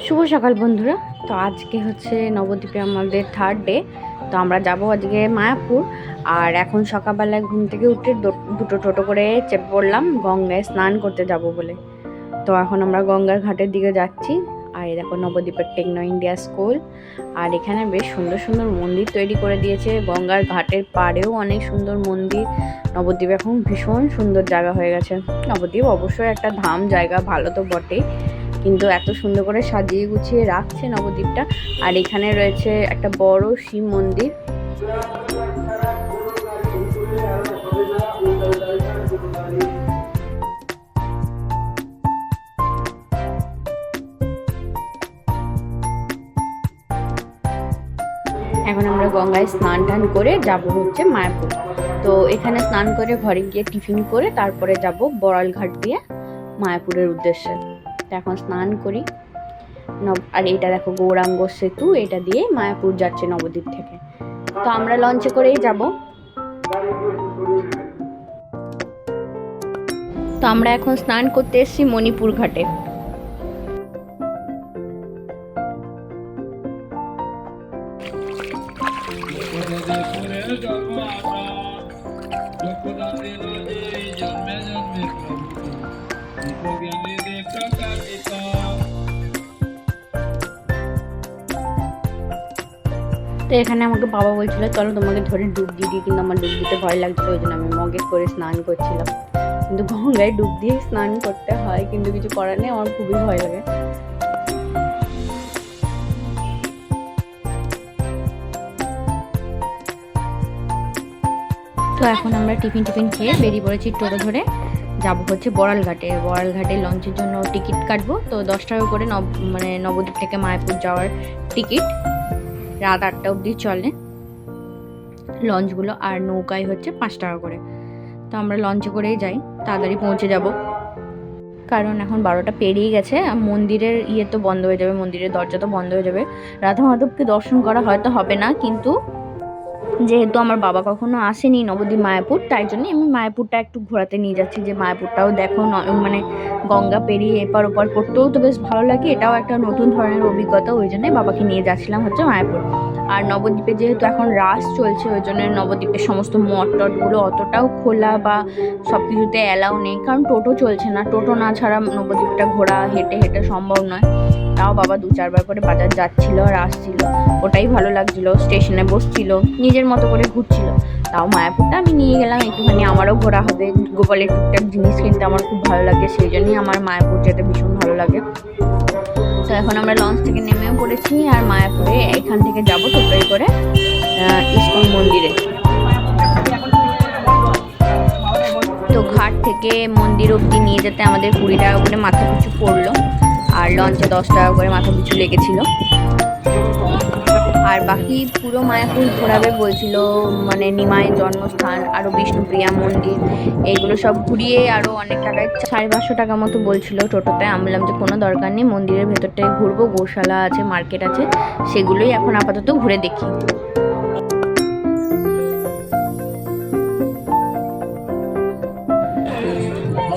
শুভ সকাল বন্ধুরা। তো আজকে হচ্ছে নবদ্বীপে আমাদের থার্ড ডে। তো আমরা যাব আজকে মায়াপুর। আর এখন সকালবেলায় ঘুম থেকে উঠে দুটো টোটো করে চেপে পড়লাম গঙ্গায় স্নান করতে যাব বলে। তো এখন আমরা গঙ্গার ঘাটের দিকে যাচ্ছি। আর এই দেখো নবদ্বীপের টেকনো ইন্ডিয়া স্কুল। আর এখানে বেশ সুন্দর সুন্দর মন্দির তৈরি করে দিয়েছে। গঙ্গার ঘাটের পাড়েও অনেক সুন্দর মন্দির। নবদ্বীপ এখন ভীষণ সুন্দর জায়গা হয়ে গেছে। নবদ্বীপ অবশ্যই একটা ধাম জায়গা, ভালো তো বটেই, কিন্তু এত সুন্দর করে সাজিয়ে গুছিয়ে রাখছে নবদ্বীপটা। আর এখানে রয়েছে একটা বড় শিব মন্দির। এখন আমরা গঙ্গায় স্নান টান করে যাব হচ্ছে মায়াপুর। তো এখানে স্নান করে ঘরে গিয়ে টিফিন করে তারপরে যাব বড়াল ঘাট দিয়ে মায়াপুরের উদ্দেশ্যে। তো এখন স্নান করি। আর এটা দেখো গৌরাঙ্গ সেতু, এটা দিয়ে মায়াপুর যাচ্ছে নবদ্বীপ থেকে। তো আমরা লঞ্চে করেই যাব। তো আমরা এখন স্নান করতে এসেছি মণিপুর ঘাটে। তো এখানে আমাকে বাবা বলছিল চলো তোমাকে ধরে ডুব দিয়ে দিই, কিন্তু আমার ডুব দিতে ভয় লাগছিল, ওই জন্য আমি মগে করে স্নান করছিলাম। কিন্তু গঙ্গায় ডুব দিয়ে স্নান করতে হয়, কিন্তু কিছু করার নেই, আমার খুবই ভয় লাগে। তো এখন আমরা টিফিন খেয়ে বেরিয়ে পড়েছি টোটো ধরে। যাব হচ্ছে বড়াল ঘাটে। বড়াল ঘাটে লঞ্চের জন্য টিকিট কাটবো। তো 10 টাকা করে নবদ্বীপ থেকে মায়াপুর যাওয়ার টিকিট। রাত 8টা অবধি চলে লঞ্চগুলো, আর নৌকায় হচ্ছে 5 টাকা করে। তো আমরা লঞ্চে করেই যাই, তাড়াতাড়ি পৌঁছে যাব, কারণ এখন 12টা পেরিয়ে গেছে। মন্দিরের তো বন্ধ হয়ে যাবে, মন্দিরের দরজা তো বন্ধ হয়ে যাবে। রাধা মাধবকে দর্শন করা হয়তো হবে না, কিন্তু যেহেতু আমার বাবা কখনো আসেনি নবদ্বীপ মায়াপুর, তাই জন্য আমি মায়াপুরটা একটু ঘোরাতে নিয়ে যাচ্ছি, যে মায়াপুরটাও দেখো, মানে গঙ্গা পেরিয়ে এপার ওপার করতেও তো বেশ ভালো লাগে, এটাও একটা নতুন ধরনের অভিজ্ঞতা। ওই জন্যই বাবাকে নিয়ে যাচ্ছিলাম হচ্ছে মায়াপুর। আর নবদ্বীপে যেহেতু এখন রাস চলছে, ওই জন্য নবদ্বীপের সমস্ত মঠ টটগুলো অতটাও খোলা বা সব কিছুতে অ্যালাউ নেই, কারণ টোটো চলছে না। টোটো না ছাড়া নবদ্বীপটা ঘোরা হেঁটে হেঁটে সম্ভব নয়। তাও বাবা 2-4 বার করে বাজার যাচ্ছিল আর আসছিল, ওটাই ভালো লাগছিল। স্টেশনে বসছিল, নিজের মতো করে ঘুরছিল। তাও মায়াপুরটা আমি নিয়ে গেলাম, একটুখানি আমারও ঘোরা হবে। গোপালের টুকটাক জিনিস কিনতে আমার খুব ভালো লাগে, সেই জন্যই আমার মায়াপুর যেতে ভীষণ ভালো লাগে। তো এখন আমরা লঞ্চ থেকে নেমেও পড়েছি, আর মায়াপুরে এখান থেকে যাবো টোটোয় করে ইস্কন মন্দিরে। তো ঘাট থেকে মন্দির অবধি নিয়ে যেতে আমাদের 20 টাকা করে মাথা পিছু পড়লো, আর লঞ্চে 10 টাকা করে মাথা পিছু লেগেছিল। আর বাকি পুরো মায়াপুর ঘোরাবে বলছিল, মানে নিমাইয়ের জন্মস্থান, আরও বিষ্ণুপ্রিয়া মন্দির, এইগুলো সব ঘুরিয়ে আরও অনেক টাকায় 550 টাকা মতো বলছিল টোটোতে। আমি বললাম যে কোনো দরকার নেই, মন্দিরের ভেতরটায় ঘুরবো, গোশালা আছে, মার্কেট আছে, সেগুলোই এখন আপাতত ঘুরে দেখি।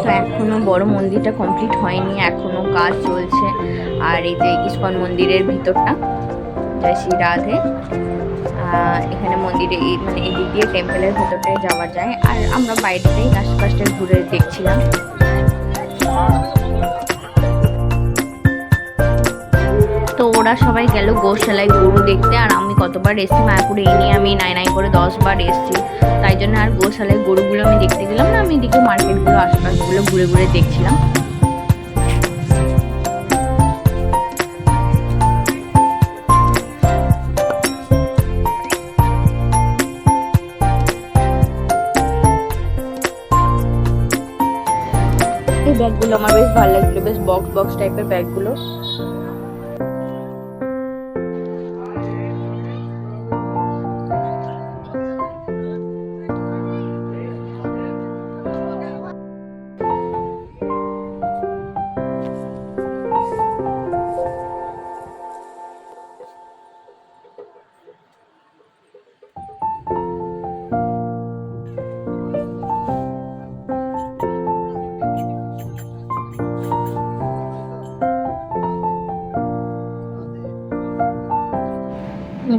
তো এখনো বড় মন্দিরটা কমপ্লিট হয়নি, এখনো কাজ চলছে। আর এই যে ইস্কন মন্দিরের ভিতরটা, জয় শ্রী রাধে, এখানে মন্দিরে মানে এদিক দিয়ে টেম্পলের ভেতরটায় যাওয়া যায়। আর আমরা বাইরেতেই আশপাশটা ঘুরে দেখছিলাম। তো ওরা সবাই গেল গোশালায় গরু দেখতে, আর আমি কতবার এসেছি মায়াপুরে, এই নিয়ে আমি নাই করে 10 বার এসেছি, তাই জন্য আর গোশালায় গরুগুলো আমি দেখতে গেলাম না। আমি এদিকে মার্কেটগুলো আশপাশগুলো ঘুরে ঘুরে দেখছিলাম। এই ব্যাগগুলো আমার বেশ ভালো লাগলো, বেশ বক্স টাইপের ব্যাগগুলো।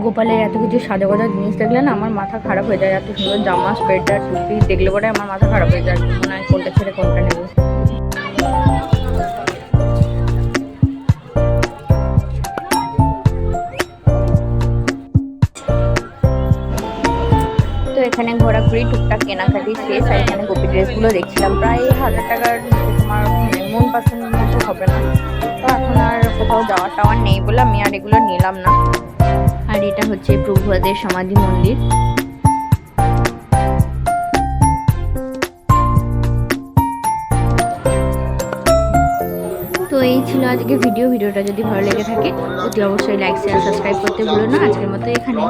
গোপালের এত কিছু সাজা গোজা জিনিস দেখলে না আমার মাথা খারাপ হয়ে যায়। এত সুন্দর জামা, সোয়েটার, টুপি দেখলে পরে আমার মাথা খারাপ হয়ে যায়, মনে হয় কোনটা ছেড়ে কোনটা নেব। তো এখানে ঘোরাঘুরি টুকটাক কেনাকাটি শেষ, আর এখানে গোপী ড্রেসগুলো দেখছিলাম। প্রায় 1000 টাকার নিচে তোমার মন পছন্দের মতো হবে না। তো এখন আর কোথাও যাওয়া টাওয়ার নেই বলে আমি আর এগুলো নিলাম না। আর এটা হচ্ছে প্রভুদের সমাধি মন্দির। তো এই ছিল আজকে ভিডিওটা যদি ভালো লেগে থাকে অতি অবশ্যই লাইক শেয়ার সাবস্ক্রাইব করতে ভুলো না। আজকের মতো এখানে।